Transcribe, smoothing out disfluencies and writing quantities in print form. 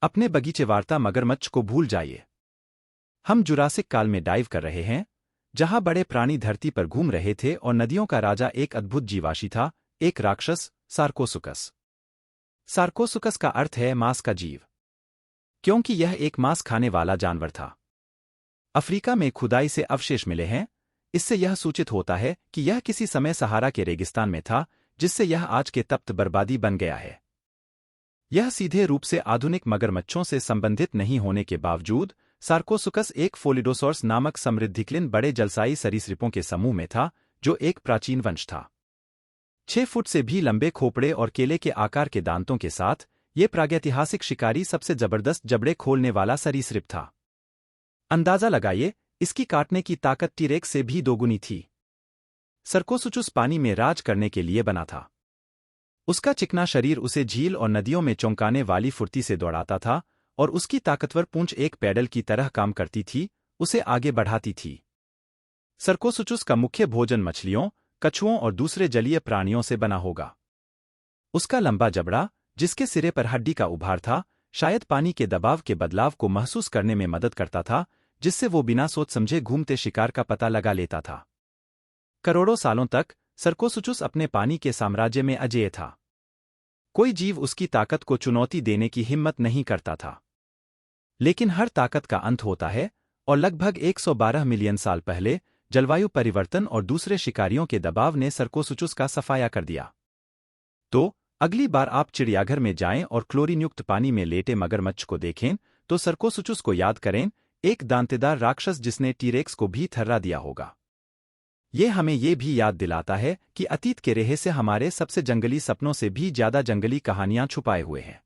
अपने बगीचे वार्ता मगरमच्छ को भूल जाइए। हम जुरासिक काल में डाइव कर रहे हैं, जहां बड़े प्राणी धरती पर घूम रहे थे और नदियों का राजा एक अद्भुत जीवाशी था, एक राक्षस, सार्कोसुकस। सार्कोसुकस का अर्थ है मांस का जीव, क्योंकि यह एक मांस खाने वाला जानवर था। अफ्रीका में खुदाई से अवशेष मिले हैं, इससे यह सूचित होता है कि यह किसी समय सहारा के रेगिस्तान में था, जिससे यह आज के तप्त बर्बादी बन गया है। यह सीधे रूप से आधुनिक मगरमच्छों से संबंधित नहीं होने के बावजूद, सार्कोसुकस एक फोलिडोसॉर्स नामक समृद्धिक्लिन बड़े जलसाई सरीसृपों के समूह में था, जो एक प्राचीन वंश था। 6 फुट से भी लंबे खोपड़े और केले के आकार के दांतों के साथ, ये प्रागैतिहासिक शिकारी सबसे जबरदस्त जबड़े खोलने वाला सरीसृप था। अंदाजा लगाइए, इसकी काटने की ताकत टीरेक्स से भी दोगुनी थी। सर्कोसुचुस पानी में राज करने के लिए बना था। उसका चिकना शरीर उसे झील और नदियों में चौंकाने वाली फुर्ती से दौड़ाता था, और उसकी ताकतवर पूंछ एक पैडल की तरह काम करती थी, उसे आगे बढ़ाती थी। सर्कोसुचुस का मुख्य भोजन मछलियों, कछुओं और दूसरे जलीय प्राणियों से बना होगा। उसका लंबा जबड़ा, जिसके सिरे पर हड्डी का उभार था, शायद पानी के दबाव के बदलाव को महसूस करने में मदद करता था, जिससे वो बिना सोच समझे घूमते शिकार का पता लगा लेता था। करोड़ों सालों तक सर्कोसुचुस अपने पानी के साम्राज्य में अजेय था। कोई जीव उसकी ताकत को चुनौती देने की हिम्मत नहीं करता था। लेकिन हर ताकत का अंत होता है, और लगभग 112 मिलियन साल पहले जलवायु परिवर्तन और दूसरे शिकारियों के दबाव ने सर्कोसुचुस का सफाया कर दिया। तो अगली बार आप चिड़ियाघर में जाएं और क्लोरीनयुक्त पानी में लेटे मगरमच्छ को देखें, तो सर्कोसुचुस को याद करें, एक दांतेदार राक्षस जिसने टीरेक्स को भी थर्रा दिया होगा। ये हमें ये भी याद दिलाता है कि अतीत के रहस्य हमारे सबसे जंगली सपनों से भी ज्यादा जंगली कहानियां छुपाए हुए हैं।